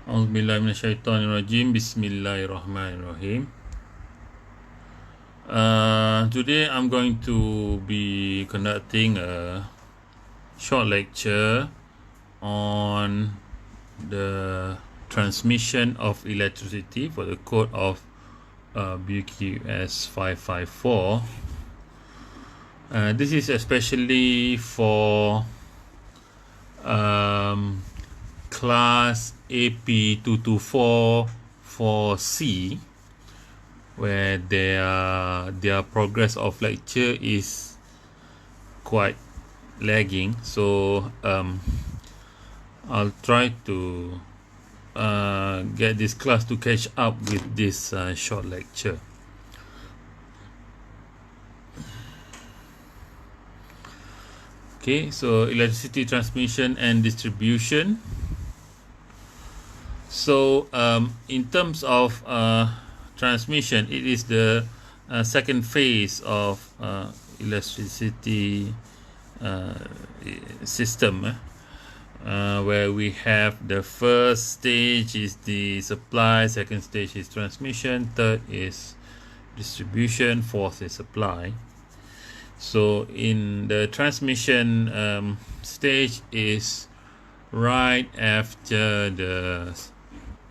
A'udzubillahi minasyaitonirrajim. Bismillahirrahmanirrahim. Today I'm going to be conducting a short lecture on the transmission of electricity for the code of BQS554. This is especially for class AP224 for C, where their progress of lecture is quite lagging. So I'll try to get this class to catch up with this short lecture. Okay, so electricity transmission and distribution. So in terms of transmission, it is the second phase of electricity system, where we have the first stage is the supply, second stage is transmission, third is distribution, fourth is supply. So in the transmission stage is right after the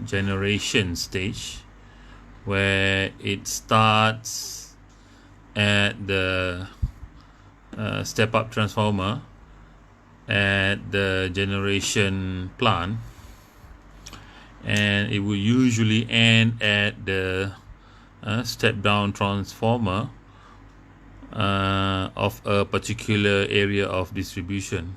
generation stage, where it starts at the step-up transformer at the generation plant, and it will usually end at the step-down transformer of a particular area of distribution.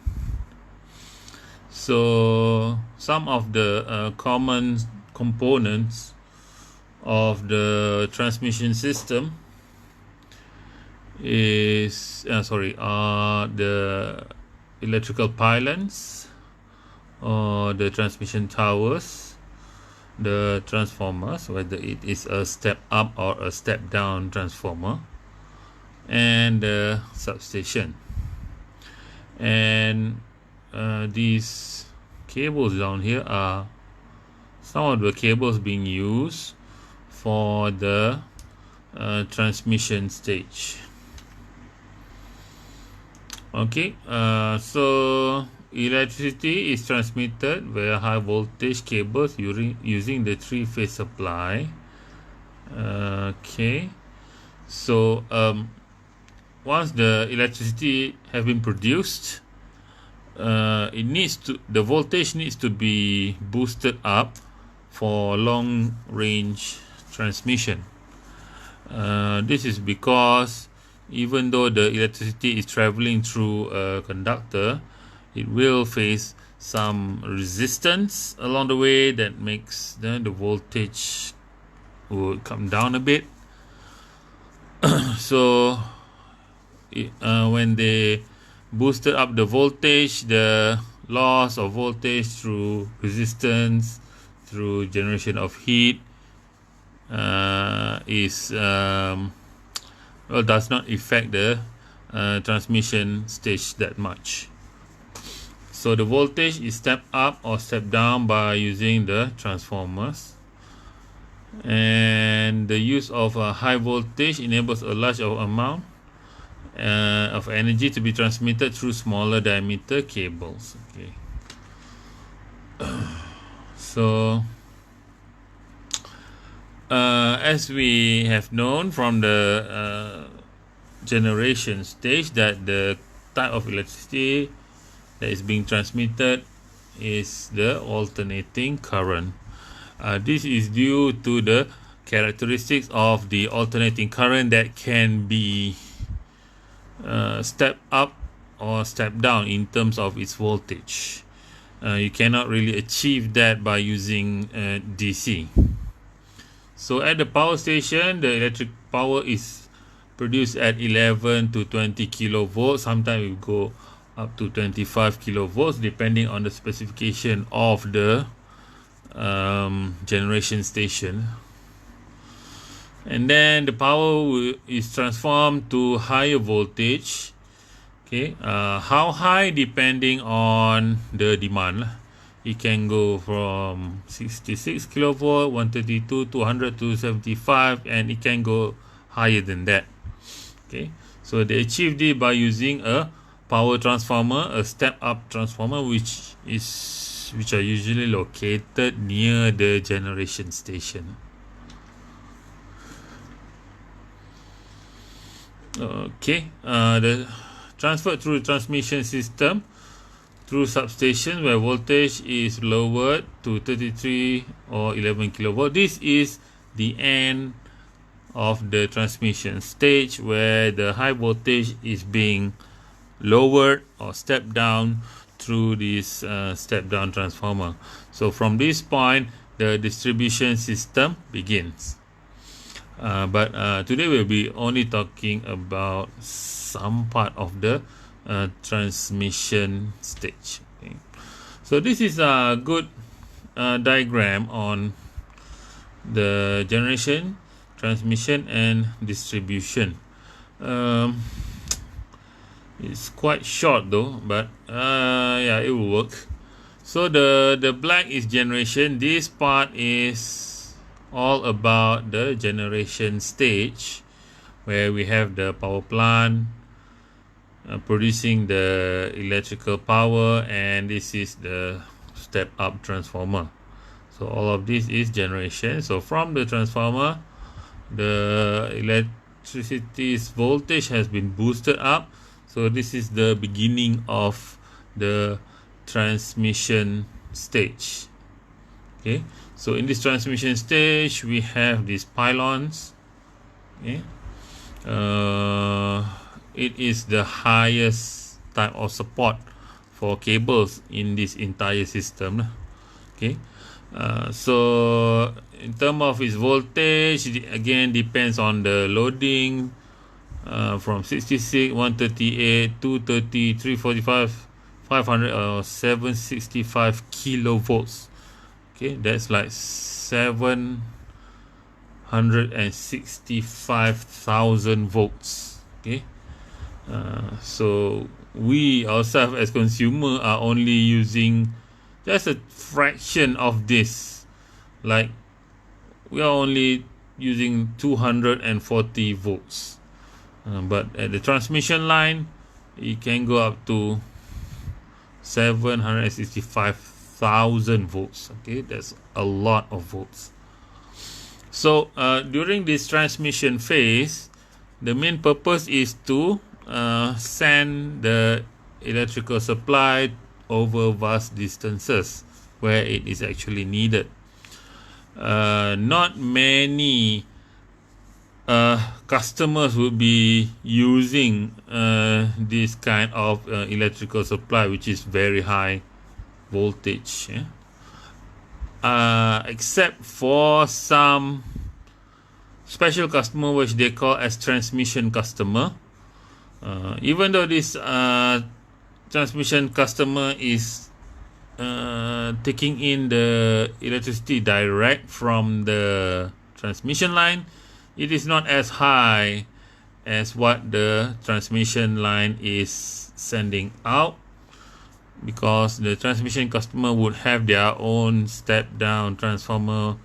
So some of the common components of the transmission system is the electrical pylons, or the transmission towers, the transformers, whether it is a step up or a step down transformer, and the substation. And these cables down here are some of the cables being used for the transmission stage. Okay, so electricity is transmitted via high voltage cables using the three-phase supply. Okay, so once the electricity has been produced, the voltage needs to be boosted up for long range transmission. This is because even though the electricity is traveling through a conductor, it will face some resistance along the way that makes the voltage will come down a bit. So when they boosted up the voltage, the loss of voltage through resistance, through generation of heat, does not affect the transmission stage that much. So the voltage is stepped up or stepped down by using the transformers, and the use of a high voltage enables a large amount of energy to be transmitted through smaller diameter cables. Okay, so as we have known from the generation stage, that the type of electricity that is being transmitted is the alternating current. This is due to the characteristics of the alternating current that can be step up or step down in terms of its voltage. You cannot really achieve that by using DC. So at the power station, the electric power is produced at 11 to 20 kilovolts. Sometimes we go up to 25 kilovolts depending on the specification of the generation station. And then the power is transformed to higher voltage. Okay, how high depending on the demand. it can go from 66 kilovolt, 132, 200, 275, and it can go higher than that. Okay, so they achieved it by using a power transformer, a step-up transformer, which are usually located near the generation station. Okay, the transfer through transmission system through substation where voltage is lowered to 33 or 11 kilovolt. This is the end of the transmission stage where the high voltage is being lowered or stepped down through this step down transformer. So from this point the distribution system begins. But today we'll be only talking about some part of the transmission stage. Okay. So this is a good diagram on the generation, transmission and distribution. It's quite short though, but yeah, it will work. So the black is generation. This part is all about the generation stage where we have the power plant producing the electrical power, and this is the step up transformer. So all of this is generation. So from the transformer, the electricity's voltage has been boosted up. So this is the beginning of the transmission stage. Okay, so in this transmission stage we have these pylons. Okay, it is the highest type of support for cables in this entire system. Okay, so in terms of its voltage, it again depends on the loading, from 66, 138, 230, 345, 500 or 765 kilovolts. Okay, that's like 765,000 volts. Okay, so we ourselves as consumer are only using just a fraction of this. Like we are only using 240 volts, but at the transmission line it can go up to 765,000 volts. Okay, that's a lot of volts. So during this transmission phase, the main purpose is to send the electrical supply over vast distances where it is actually needed. Not many customers will be using this kind of electrical supply, which is very high voltage, yeah? Except for some special customer which they call as transmission customer. Even though this transmission customer is taking in the electricity direct from the transmission line, it is not as high as what the transmission line is sending out, because the transmission customer would have their own step down transformer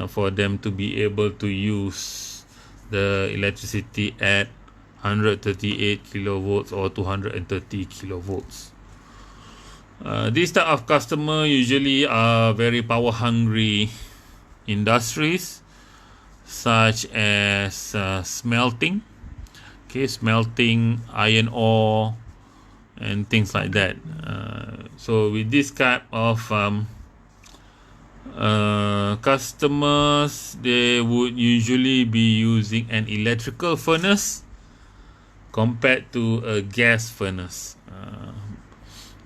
for them to be able to use the electricity at 138 kilovolts or 230 kilovolts. This type of customer usually are very power hungry industries, such as smelting, okay, smelting iron ore and things like that. So with this type of customers, they would usually be using an electrical furnace compared to a gas furnace.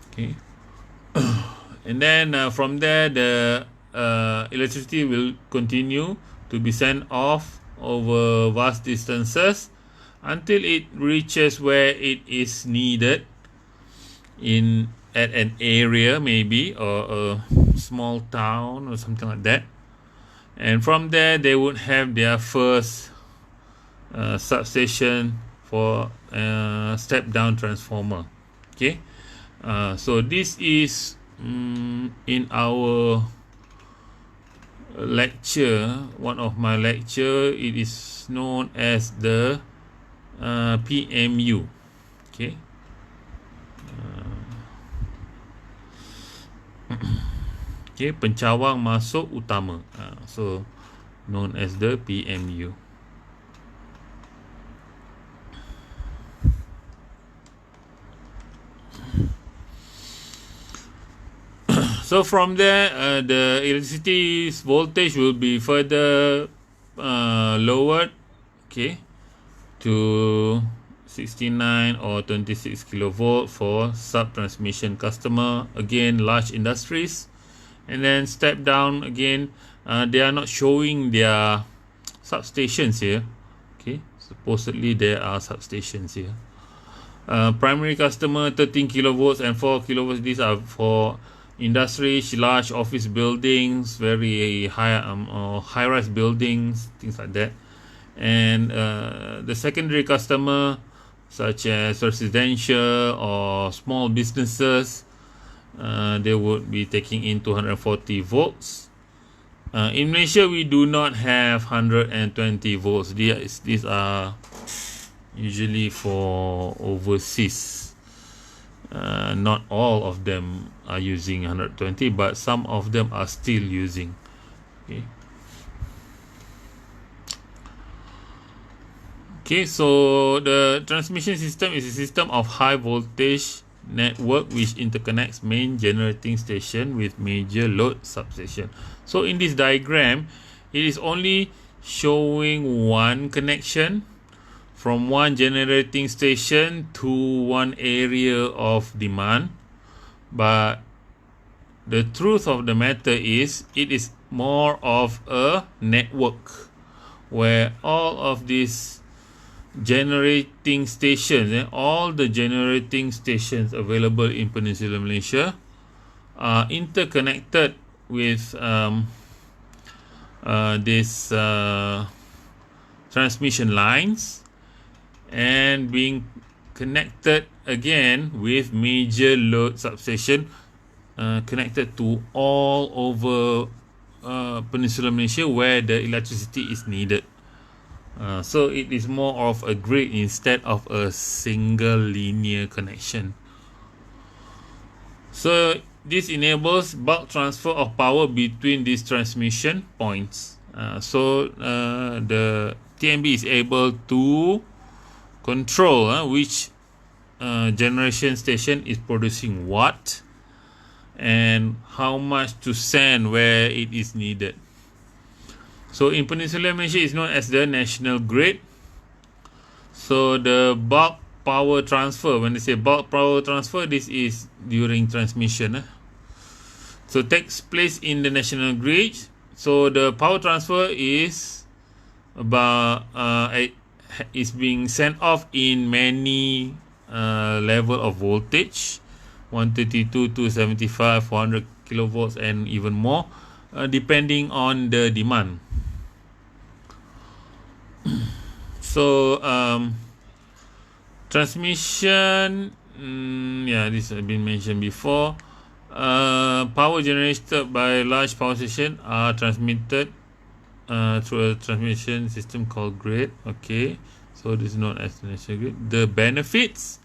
Okay, and then from there the electricity will continue to be sent off over vast distances until it reaches where it is needed at an area, maybe, or a small town or something like that. And from there they would have their first substation for step down transformer. Okay, so this is in our lecture, one of my lecture, it is known as the PMU. Okay. Okay, pencawang masuk utama. So known as the PMU. So from there, the electricity voltage will be further lowered, okay, to 69 or 26 kilovolt for sub-transmission customer, again large industries, and then step down again. They are not showing their substations here, okay, supposedly there are substations here. Primary customer 13 kilovolts and 4 kilovolts, these are for industries, large office buildings, very high-rise buildings, things like that. And the secondary customer, such as residential or small businesses, they would be taking in 240 volts. In Malaysia, we do not have 120 volts. These are usually for overseas. Not all of them are using 120, but some of them are still using. Okay. Okay, so the transmission system is a system of high voltage network which interconnects main generating station with major load substation. So in this diagram, it is only showing one connection from one generating station to one area of demand, but the truth of the matter is it is more of a network where all of these generating stations and all the generating stations available in Peninsular Malaysia are interconnected with this transmission lines, and being connected again with major load substation connected to all over Peninsular Malaysia where the electricity is needed. So it is more of a grid instead of a single linear connection. So this enables bulk transfer of power between these transmission points. So the TMB is able to control which generation station is producing what and how much to send where it is needed. So in Peninsular Malaysia, it's known as the national grid. So the bulk power transfer, when they say bulk power transfer, this is during transmission. So takes place in the national grid. So the power transfer is about is being sent off in many level of voltage, 132, 275, 400 kilovolts and even more, depending on the demand. So transmission, this has been mentioned before. Power generated by large power station are transmitted through a transmission system called grid. Okay, so this is known as the national grid. The benefits,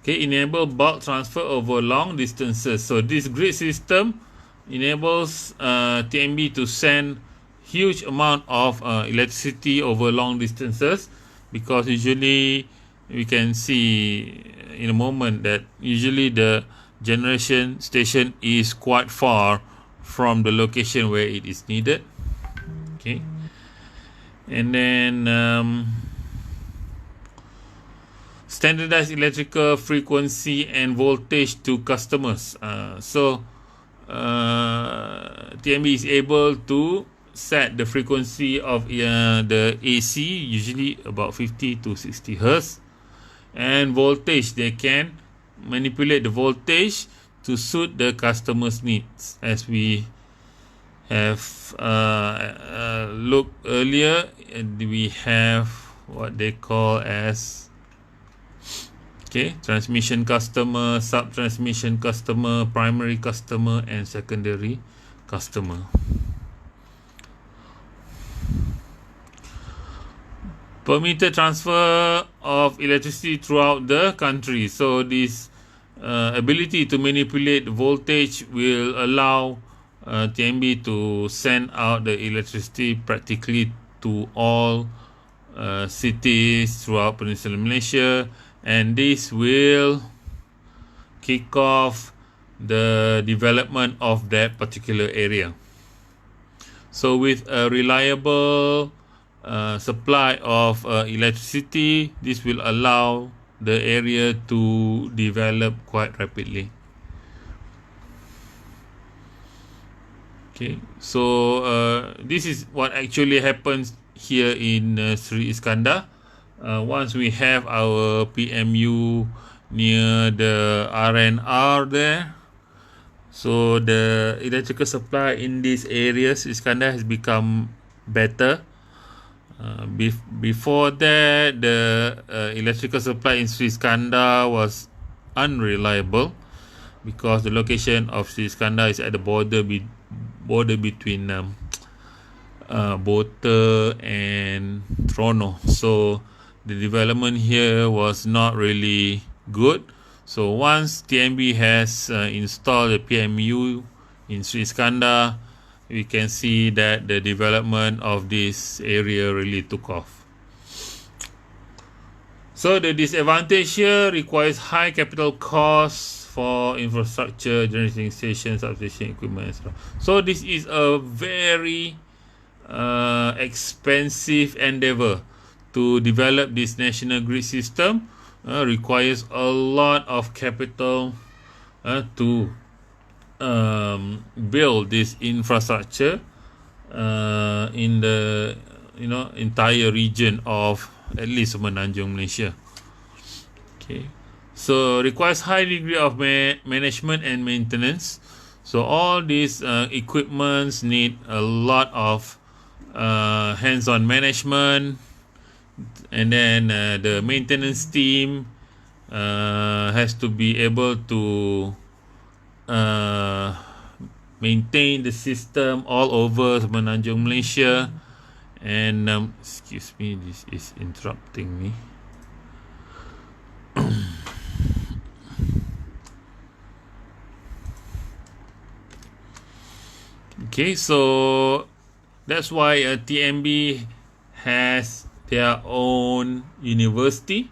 okay, enable bulk transfer over long distances. So this grid system enables TMB to send huge amount of electricity over long distances, because usually we can see in a moment that usually the generation station is quite far from the location where it is needed. Okay, and then standardized electrical frequency and voltage to customers. So TMB is able to set the frequency of the AC, usually about 50 to 60 Hertz, and voltage, they can manipulate the voltage to suit the customer's needs. As we have looked earlier, we have what they call as Okay, transmission customer, sub-transmission customer, primary customer, and secondary customer. Permitted transfer of electricity throughout the country. So this ability to manipulate voltage will allow TNB to send out the electricity practically to all cities throughout Peninsular Malaysia, and this will kick off the development of that particular area. So with a reliable supply of electricity, this will allow the area to develop quite rapidly. Okay, so this is what actually happens here in Sri Iskandar. Once we have our PMU near the RNR there, so the electrical supply in these areas, Iskandar, has become better. Before that, the electrical supply in Sri Iskandar was unreliable because the location of Sri Iskandar is at the border between Bota and Trono. So the development here was not really good. So once TNB has installed the PMU in Sri Iskandar, we can see that the development of this area really took off. So the disadvantage here requires high capital costs for infrastructure, generating stations, substation equipment, etc. So this is a very expensive endeavor to develop this national grid system. Requires a lot of capital to build this infrastructure in the entire region of at least Semenanjung Malaysia. Okay, so requires high degree of management and maintenance. So all these equipments need a lot of hands-on management, and then the maintenance team has to be able to maintain the system all over Semenanjung Malaysia. And excuse me, this is interrupting me. Okay, so that's why TNB has their own university,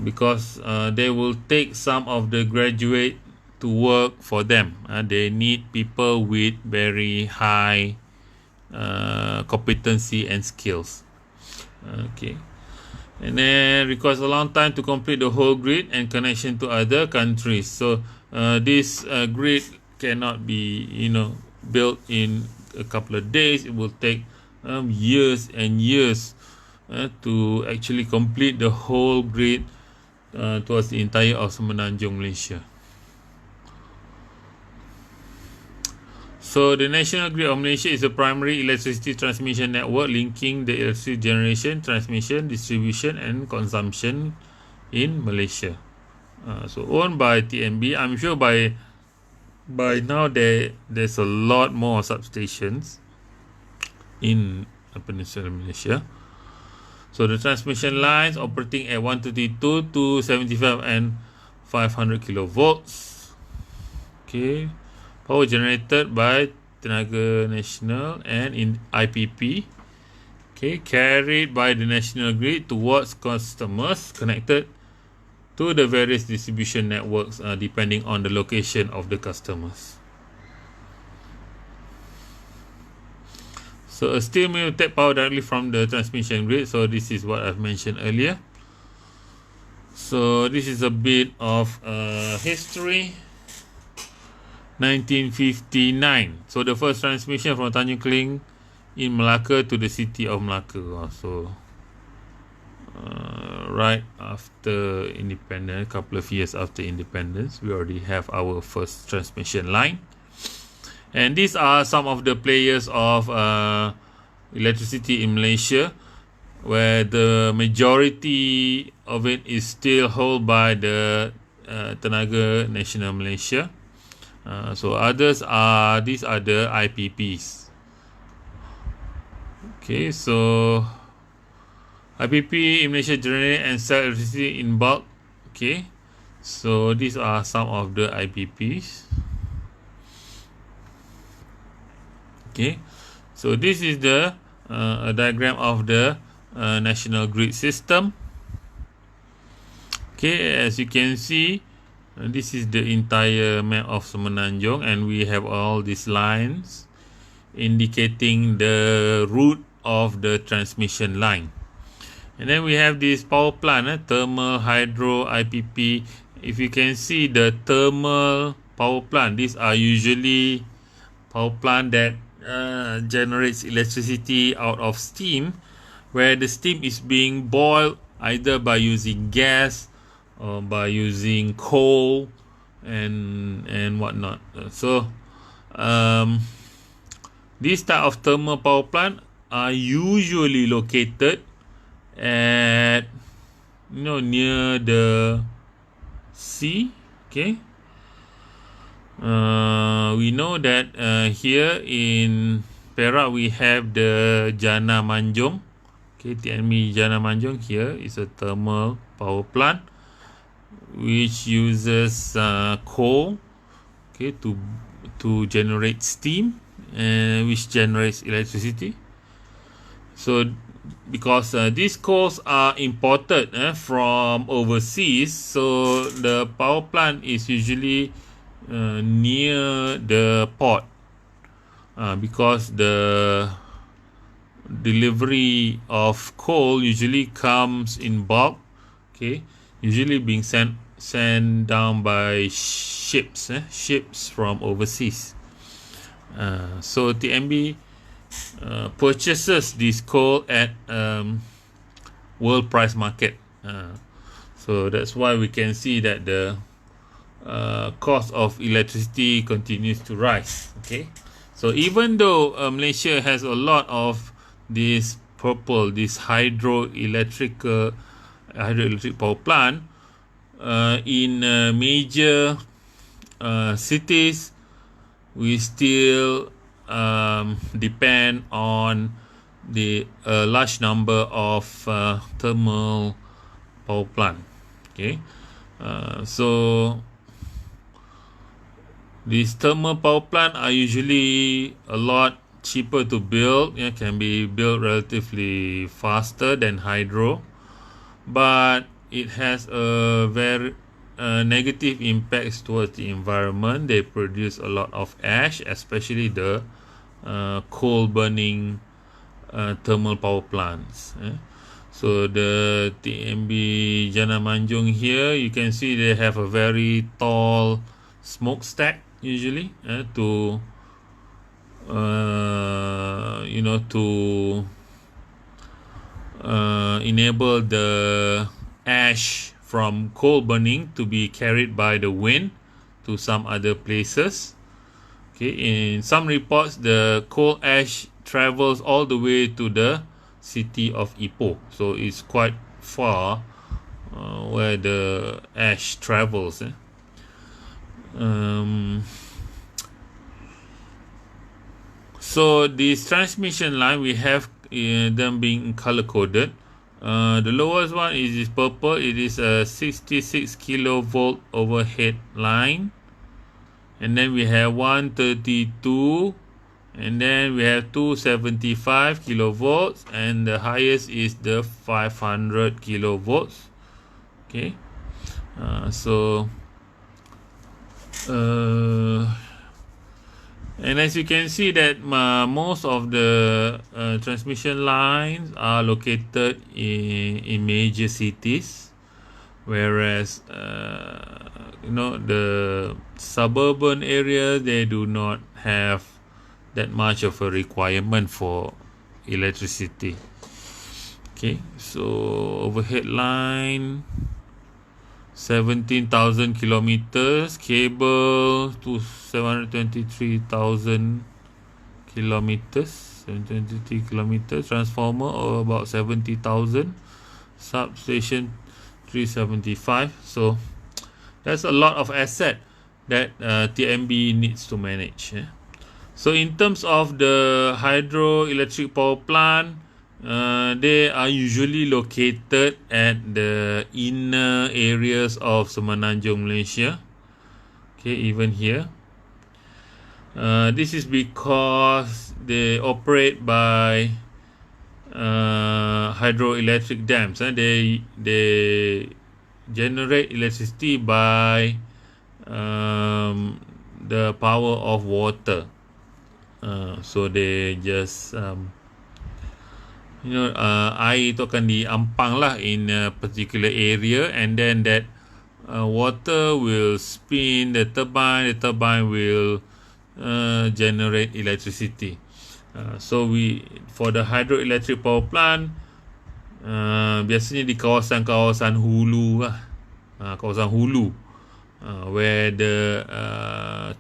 because they will take some of the graduate to work for them. They need people with very high competency and skills. Okay, and then requires a long time to complete the whole grid and connection to other countries. So this grid cannot be built in a couple of days. It will take years and years to actually complete the whole grid towards the entire of Semenanjung Malaysia. So the National Grid of Malaysia is a primary electricity transmission network linking the electricity generation, transmission, distribution and consumption in Malaysia. So owned by TNB. I'm sure by now there's a lot more substations in Peninsular Malaysia. So the transmission lines operating at 132 to 75 and 500 kilovolts. Okay. Power generated by Tenaga Nasional and in IPP. Okay, carried by the national grid towards customers connected to the various distribution networks depending on the location of the customers. So a steel mill will take power directly from the transmission grid. So this is what I've mentioned earlier. So this is a bit of history. 1959. So the first transmission from Tanjung Kling in Melaka to the city of Melaka. So right after independence, a couple of years after independence, we already have our first transmission line. And these are some of the players of electricity in Malaysia. where the majority of it is still held by the Tenaga Nasional Malaysia. So these are the IPPs. Okay, so IPP in Malaysia generate and sell electricity in bulk. Okay, so these are some of the IPPs. Okay, so this is the a diagram of the national grid system. Okay, as you can see, this is the entire map of Semenanjung, and we have all these lines indicating the route of the transmission line. And then we have this power plant, thermal, hydro, IPP. If you can see the thermal power plant, these are usually power plant that generates electricity out of steam, where the steam is being boiled either by using gas or by using coal and whatnot. So this type of thermal power plant are usually located at near the sea. Okay, we know that here in Perak we have the Jana Manjung. Okay, TNB Jana Manjung here is a thermal power plant which uses coal, okay, to generate steam, which generates electricity. So because these coals are imported from overseas, so the power plant is usually near the port, because the delivery of coal usually comes in bulk. Okay, usually being sent down by ships from overseas. So TNB purchases this coal at world price market. So that's why we can see that the cost of electricity continues to rise. Okay, so even though Malaysia has a lot of this hydroelectric power plant in major cities, we still depend on the large number of thermal power plant. Okay, so these thermal power plant are usually a lot cheaper to build. Can be built relatively faster than hydro, but it has a very negative impacts towards the environment. They produce a lot of ash, especially the coal burning thermal power plants. So the TNB Jana Manjung here, you can see they have a very tall smokestack usually to enable the ash from coal burning to be carried by the wind to some other places. Okay, in some reports, the coal ash travels all the way to the city of Ipoh. So it's quite far where the ash travels. So this transmission line, we have them being color coded. The lowest one is this purple. It is a 66 kilovolt overhead line, and then we have 132, and then we have 275 kilovolts, and the highest is the 500 kilovolts. Okay, and as you can see that most of the transmission lines are located in major cities, whereas the suburban areas, they do not have that much of a requirement for electricity. Okay, so overhead line 17,000 kilometers, cable to 723,000 kilometers, 723 kilometers. Transformer about 70,000. Substation 375. So that's a lot of asset that TMB needs to manage. So in terms of the hydroelectric power plant, they are usually located at the inner areas of Semenanjung, Malaysia. Okay, even here. This is because they operate by hydroelectric dams. They generate electricity by the power of water. So they just air itu akan diampang lah in a particular area, and then that water will spin the turbine will generate electricity. So for the hydroelectric power plant, biasanya di kawasan-kawasan hulu lah, kawasan hulu, where the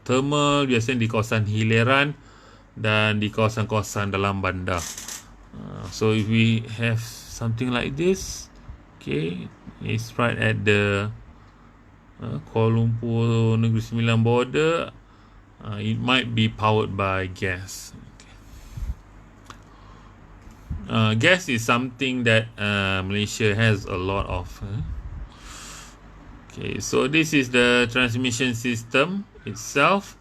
thermal biasanya di kawasan hileran dan di kawasan-kawasan dalam bandar. So if we have something like this, okay, it's right at the Kuala Lumpur Negeri Sembilan border. It might be powered by gas. Gas is something that Malaysia has a lot of. Okay, so this is the transmission system itself.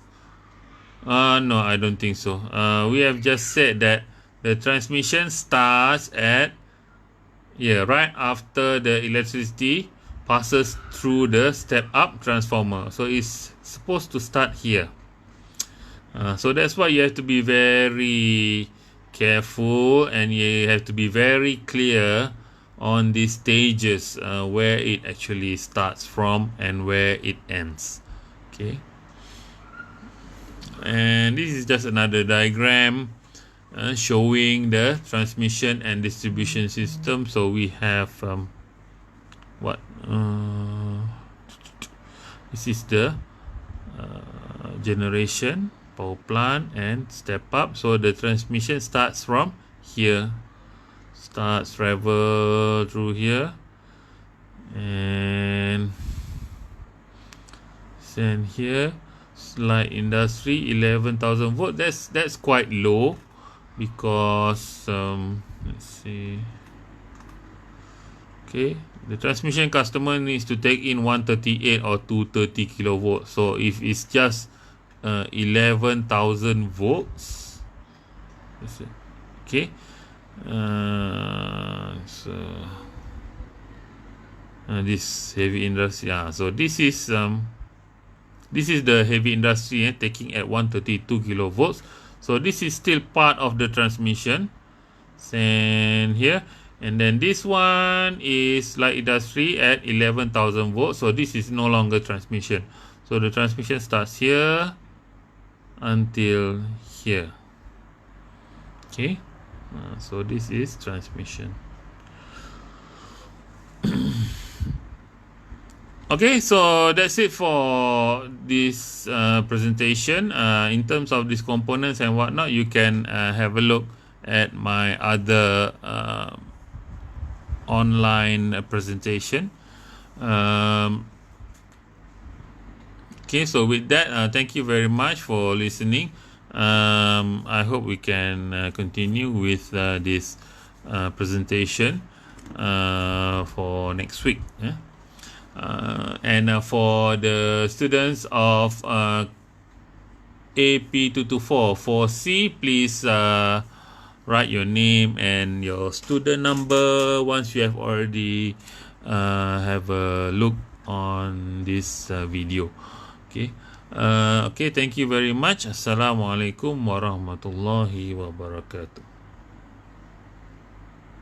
No, I don't think so. We have just said that the transmission starts at right after the electricity passes through the step-up transformer. So it's supposed to start here. So that's why you have to be very careful, and you have to be very clear on these stages, where it actually starts from and where it ends. Okay. And this is just another diagram showing the transmission and distribution system. So we have this is the generation, power plant, and step up. So the transmission starts from here, travel through here, and send here. Light industry 11,000 volt. That's quite low, because let's see. Okay, the transmission customer needs to take in 138 or 230 kilovolt. So if it's just 11,000 volts, okay, so this heavy industry, so this is the heavy industry, taking at 132 kilovolts. So this is still part of the transmission. Send here. And then this one is light industry at 11,000 volts. So this is no longer transmission. So the transmission starts here until here. Okay. So this is transmission. Okay, so that's it for this presentation. In terms of these components and whatnot, you can have a look at my other online presentation. Okay, so with that, thank you very much for listening. I hope we can continue with this presentation for next week. And for the students of AP224 for C, please write your name and your student number once you have already have a look on this video. Okay. Okay, thank you very much. Assalamualaikum warahmatullahi wabarakatuh.